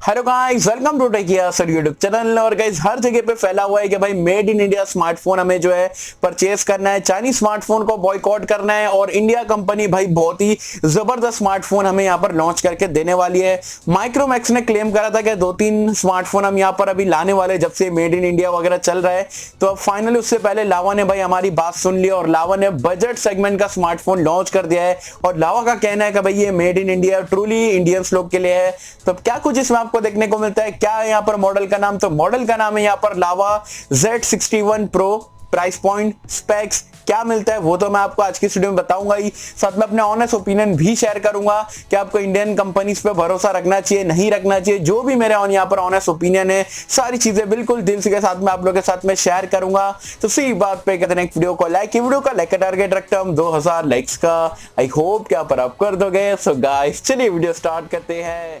Hello guys, welcome to techie Yasar YouTube channel. और guys हर जगह पे फैला हुआ है कि भाई मेड इन इंडिया स्मार्टफोन हमें जो है परचेस करना है, चाइनीज स्मार्टफोन को बॉयकॉट करना है और इंडिया कंपनी भाई बहुत ही जबरदस्त स्मार्टफोन हमें यहाँ पर लॉन्च करके देने वाली है। माइक्रोमैक्स ने क्लेम करा था कि 2-3 स्मार्टफोन हम यहाँ पर अभी लाने वाले जब से मेड इन इंडिया वगैरह चल रहा है। तो अब फाइनली उससे पहले लावा ने भाई हमारी बात सुन ली और लावा ने बजट सेगमेंट का स्मार्टफोन लॉन्च कर दिया है। और लावा का कहना है कि भाई ये made in India truly Indians लोग के लिए है। तो क्या कुछ इसमें आपको देखने को मिलता है, क्या है यहाँ पर मॉडल का नाम? तो मॉडल का नाम है यहाँ पर लावा Z61 pro. Price point, specs क्या मिलता है वो तो मैं आपको आज की वीडियो में बताऊंगा ही, साथ में अपने ऑनेस्ट ओपिनियन भी शेयर करूंगा कि आपको इंडियन कंपनीज पे भरोसा रखना चाहिए नहीं रखना चाहिए। जो भी मेरे यहाँ पर ऑनेस्ट ओपिनियन है सारी चीजें बिल्कुल दिल के साथ में आप लोगों के साथ में शेयर करूंगा। तो सी बात पे कहते हैं वीडियो को लाइक, वीडियो का लाइक का टारगेट रखते हैं हम 2000 लाइक्स का। आई होप कि आप कर दोगे। सो गाइस चलिए वीडियो स्टार्ट करते हैं।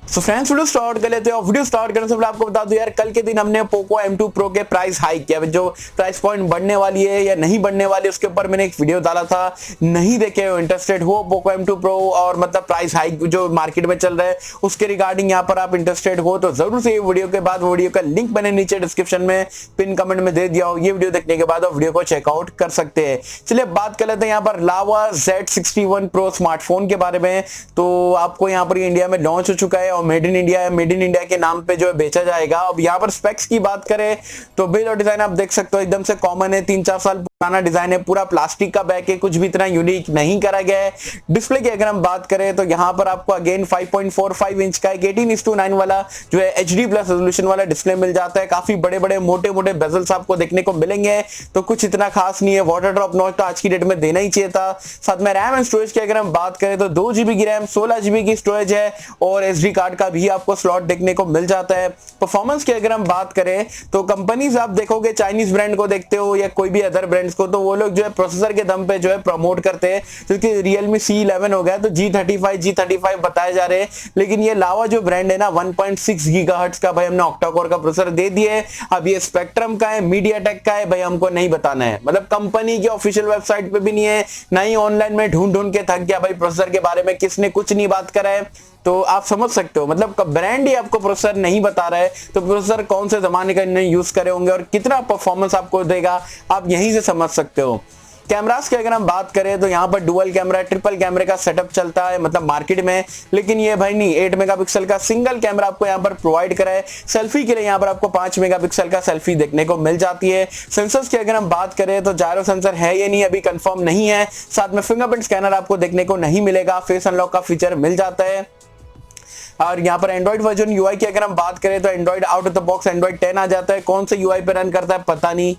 सो फ्रेंड्स वीडियो स्टार्ट कर लेते हैं। और वीडियो स्टार्ट करने से पहले आपको बता दूं यार, कल के दिन हमने पोको M2 Pro के प्राइस हाइक किया, जो प्राइस पॉइंट बढ़ने वाली है या नहीं बढ़ने वाली उसके ऊपर मैंने एक वीडियो डाला था। नहीं देखे हो, इंटरेस्टेड हो पोको M2 Pro और मतलब प्राइस हाइक जो मार्केट में चल रहा है उसके रिगार्डिंग यहाँ पर आप इंटरेस्टेड हो तो जरूर से वीडियो के बाद वीडियो का लिंक मैंने नीचे डिस्क्रिप्शन में पिन कमेंट में दे दिया हो। ये वीडियो देखने के बाद वीडियो को चेकआउट कर सकते हैं। चलिए बात कर लेते हैं यहाँ पर लावा Z61 Pro स्मार्टफोन के बारे में। तो आपको यहाँ पर इंडिया में लॉन्च हो चुका है और मेड इन इंडिया के नाम पे जो है बेचा जाएगा। अब यहाँ पर स्पेक्स की बात करें तो बिल्ड और डिजाइन आप देख सकते हो एकदम से कॉमन है, 3-4 साल पुराना डिजाइन है, पूरा प्लास्टिक का बैक है, कुछ भी इतना यूनिक नहीं करा गया है। डिस्प्ले की अगर हम बात करें तो यहाँ पर आपको अगेन 5.45 इंच का 18:9 वाला जो है HD प्लस रेजोल्यूशन वाला डिस्प्ले मिल जाता है। काफी बड़े बड़े मोटे मोटे बेजल्स आपको देखने को मिलेंगे, तो कुछ इतना खास नहीं है। वाटर ड्रॉप नॉच तो आज की डेट में देना ही चाहिए था। साथ में रैम एंड स्टोरेज की अगर हम बात करें तो 2GB की रैम, 16GB की स्टोरेज है और SD कार्ड का भी आपको स्लॉट देखने को मिल जाता है। परफॉर्मेंस की अगर हम बात करें तो कंपनीज आप देखोगे, चाइनीज ब्रांड को देखते हो या कोई भी अदर ब्रांड्स को, तो वो लोग जो है प्रोसेसर के दम पे जो है प्रमोट करते हैं। क्योंकि Realme C11 हो गया तो G35 बताए जा रहे हैं, लेकिन ये लावा जो ब्रांड है ना 1.6 गीगाहर्ट्ज का भाई हमने ऑक्टा कोर का प्रोसेसर दे दिए। अब ये स्पेक्ट्रम का है, मीडियाटेक का है, भाई हमको नहीं बताना है। मतलब कंपनी की ऑफिशियल वेबसाइट पे भी नहीं है, ना ही ऑनलाइन में ढूंढ के थक गया भाई प्रोसेसर के बारे में किसने कुछ नहीं बात करा है। तो आप समझ सकते हो, मतलब ब्रांड ही आपको प्रोसेसर नहीं बता रहा है तो प्रोसेसर कौन से जमाने का इन्हें यूज करे होंगे और कितना परफॉर्मेंस आपको देगा आप यहीं से समझ सकते हो। कैमरास की अगर हम बात करें तो यहाँ पर डुअल कैमरा, ट्रिपल कैमरे का सेटअप चलता है मतलब मार्केट में, लेकिन ये भाई नहीं 8 मेगापिक्सल का सिंगल कैमरा आपको यहाँ पर प्रोवाइड करा है। सेल्फी के लिए यहाँ पर आपको 5 मेगापिक्सल का सेल्फी देखने को मिल जाती है। सेंसर्स की अगर हम बात करें तो जायरो सेंसर है या नहीं अभी कंफर्म नहीं है। साथ में फिंगरप्रिंट स्कैनर आपको देखने को नहीं मिलेगा, फेस अनलॉक का फीचर मिल जाता है। और यहाँ पर एंड्रॉइड वर्जन यूआई की अगर हम बात करें तो Android out of the box Android 10 आ जाता है। कौन से यूआई पे रन करता है पता नहीं।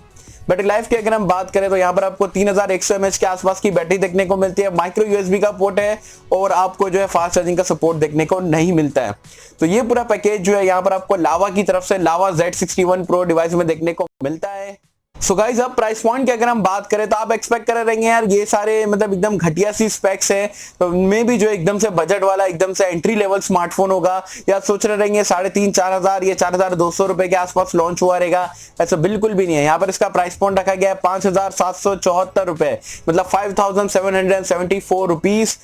बैटरी लाइफ की अगर हम बात करें तो यहाँ पर आपको 3100 mAh के आसपास की बैटरी देखने को मिलती है। माइक्रो USB का पोर्ट है और आपको जो है फास्ट चार्जिंग का सपोर्ट देखने को नहीं मिलता है। तो ये पूरा पैकेज जो है यहाँ पर आपको लावा की तरफ से लावा Z61 Pro डिवाइस में देखने को मिलता है। सो गाइस अब प्राइस पॉइंट की अगर हम बात करें तो आप एक्सपेक्ट कर रहेंगे यार ये सारे मतलब एकदम घटिया सी स्पेक्स है, तो मैं भी जो एकदम से बजट वाला एकदम से एंट्री लेवल स्मार्टफोन होगा, या सोच रहे रहेंगे 3,500-4 हजार या 4,200 रुपए के आसपास लॉन्च हुआ रहेगा। ऐसा बिल्कुल भी नहीं है। यहाँ पर इसका प्राइस पॉइंट रखा गया है 5,774 रुपए, मतलब 5,774 रुपीज,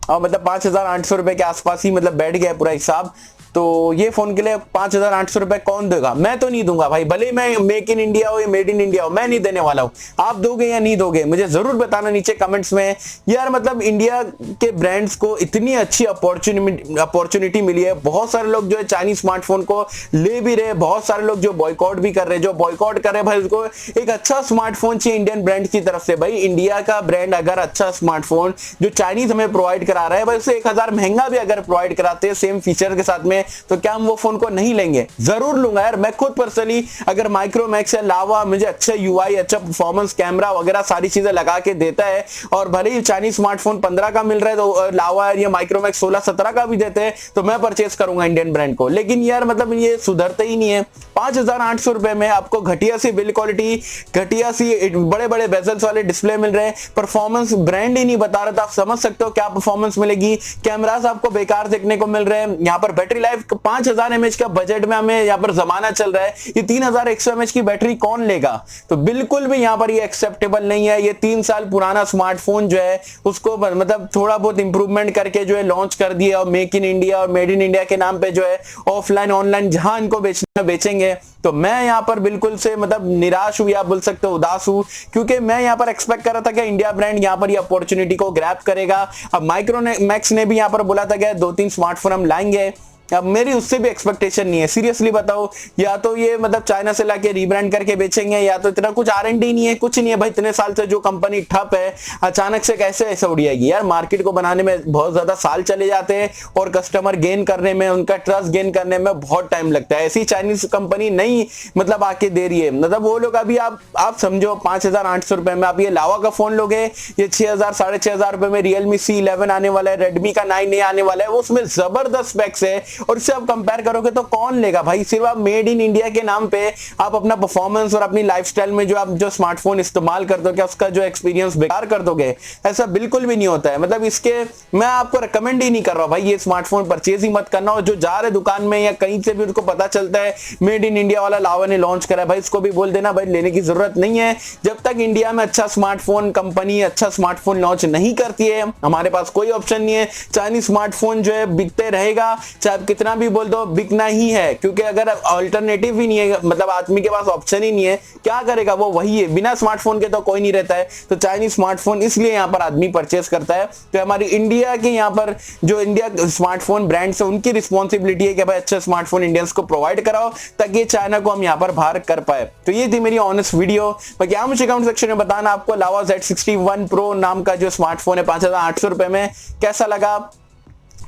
और मतलब 5,800 रुपए के आसपास ही मतलब बैठ गया पूरा हिसाब। तो ये फोन के लिए 5,800 रुपए कौन देगा? मैं तो नहीं दूंगा भाई, भले मैं मेक इन इंडिया हो या मेड इन इंडिया हो, मैं नहीं देने वाला हूं। आप दोगे या नहीं दोगे मुझे जरूर बताना नीचे कमेंट्स में। यार मतलब इंडिया के ब्रांड्स को इतनी अच्छी अपॉर्चुनिटी मिली है। बहुत सारे लोग जो है चाइनीज स्मार्टफोन को ले भी रहे, बहुत सारे लोग जो बॉयकॉट भी कर रहे हैं। जो बॉयकॉट कर रहे भाई उसको एक अच्छा स्मार्टफोन चाहिए इंडियन ब्रांड की तरफ से। भाई इंडिया का ब्रांड अगर अच्छा स्मार्टफोन जो चाइनीज हमें प्रोवाइड करा रहा है, भाई उसे 1,000 महंगा भी अगर प्रोवाइड कराते हैं सेम फीचर के साथ में, तो क्या हम वो फोन को नहीं लेंगे? जरूर लूंगा यार। मैं खुद पर्सनली अगर माइक्रोमैक्स या लावा मुझे अच्छा यूआई, अच्छा परफॉर्मेंस, कैमरा वगैरह सारी चीजें लगा के देता है, और भले ही चाइनीज स्मार्टफोन 15 का मिल रहा है तो लावा या माइक्रोमैक्स 16-17 का भी देते हैं, तो मैं परचेस करूंगा इंडियन ब्रांड को। लेकिन यार मतलब ये सुधरते ही नहीं है। 5,800 रुपए में आपको घटिया सी बिल्ड क्वालिटी, घटिया सी बड़े बड़े बेजल्स वाले डिस्प्ले मिल रहे हैं, परफॉर्मेंस ब्रांड ही नहीं बता रहा था। आप समझ सकते हो क्या परफॉर्मेंस मिलेगी। कैमरास आपको बेकार देखने को मिल रहे हैं। यहाँ पर बैटरी लाइफ 5000 mAh का बजट में हमें यहाँ पर जमाना चल रहा है, ये 3100 mAh की बैटरी कौन लेगा? तो बिल्कुल भी यहाँ पर ये एक्सेप्टेबल नहीं है। ये 3 साल पुराना स्मार्टफोन जो है उसको मतलब थोड़ा बहुत इंप्रूवमेंट करके जो है लॉन्च कर दिया, और मेक इन इंडिया और मेड इन इंडिया के नाम पे जो है ऑफलाइन ऑनलाइन जहां इनको बेचना बेचेंगे। तो मैं यहाँ पर बिल्कुल से मतलब निराश हूं, या बोल सकते हो उदास हूं, क्योंकि मैं यहाँ पर एक्सपेक्ट कर रहा था कि इंडिया ब्रांड यहाँ पर ये अपॉर्चुनिटी को ग्रैब करेगा। अब माइक्रोमैक्स ने भी यहाँ पर बोला था कि 2-3 स्मार्टफोन हम लाएंगे, अब मेरी उससे भी एक्सपेक्टेशन नहीं है। सीरियसली बताओ, या तो ये मतलब चाइना से लाके रीब्रांड करके बेचेंगे, या तो इतना कुछ R&D नहीं है, कुछ नहीं है भाई। इतने साल से जो कंपनी ठप है, अचानक से कैसे ऐसा उड़ जाएगी यार? मार्केट को बनाने में बहुत ज्यादा साल चले जाते हैं, और कस्टमर गेन करने में, उनका ट्रस्ट गेन करने में बहुत टाइम लगता है। ऐसी चाइनीज कंपनी नहीं मतलब आके दे रही है। मतलब वो लोग अभी आप समझो 5800 रुपए में आप ये लावा का फोन लोगे, ये 6000 6500 रुपए में Realme C11 आने वाला है, Redmi का 9A आने वाला है, वो उसमें जबरदस्त स्पेक्स है, और इससे आप कंपेयर करोगे तो कौन लेगा भाई? सिर्फ आप मेड इन इंडिया के नाम पे आप अपना परफॉर्मेंस और अपनी लाइफस्टाइल में जो आप जो स्मार्टफोन इस्तेमाल करते हो, क्या उसका जो एक्सपीरियंस बेकार कर दोगे? ऐसा बिल्कुल भी नहीं होता है। मतलब इसके मैं आपको रिकमेंड ही नहीं कर रहा भाई, ये स्मार्टफोन परचेज ही मत करना। और जो जा रहे दुकान में या कहीं से भी उनको पता चलता है मेड इन इंडिया वाला लावा ने लॉन्च करा है, भाई इसको भी बोल देना भाई लेने की जरूरत नहीं है। जब तक इंडिया में अच्छा स्मार्टफोन कंपनी अच्छा स्मार्टफोन लॉन्च नहीं करती है, हमारे पास कोई ऑप्शन नहीं है। चाइनीज स्मार्टफोन जो है बिकते रहेगा, चाहे कितना भी बोल दो बिकना ही है, क्योंकि अगर अल्टरनेटिव ही नहीं है, मतलब आदमी के पास ऑप्शन ही नहीं है, क्या करेगा वो? वही है, बिना स्मार्टफोन के तो कोई नहीं रहता है। तो चाइनीज स्मार्टफोन इसलिए यहाँ पर आदमी परचेस करता है। तो हमारी इंडिया के यहाँ पर जो इंडिया स्मार्टफोन ब्रांड्स है, उनकी रिस्पॉन्सिबिलिटी है कि भाई अच्छा स्मार्टफोन इंडियंस को प्रोवाइड कराओ, ताकि चाइना को हम यहाँ पर बाहर कर पाए। तो ये थी मेरी ऑनेस्ट वीडियो। बाकी आप मुझे कमेंट सेक्शन में बताना आपको लावा Z61 Pro नाम का जो स्मार्टफोन है 5800 रुपए में कैसा लगा,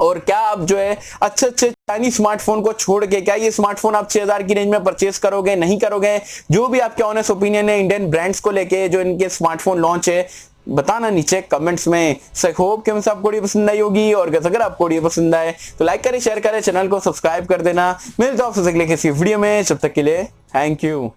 और क्या आप जो है अच्छे चाइनीज स्मार्टफोन को छोड़ के क्या ये स्मार्टफोन आप 6000 की रेंज में परचेस करोगे, नहीं करोगे? जो भी आपके ऑनेस्ट ओपिनियन है इंडियन ब्रांड्स को लेके जो इनके स्मार्टफोन लॉन्च है, बताना नीचे कमेंट्स में। होप कि आपको वीडियो पसंद आई होगी, और अगर आपको वीडियो पसंद आए तो लाइक करें, शेयर करें, चैनल को सब्सक्राइब कर देना। मिलते हैं आपसे अगले किसी वीडियो में, जब तक के लिए थैंक यू।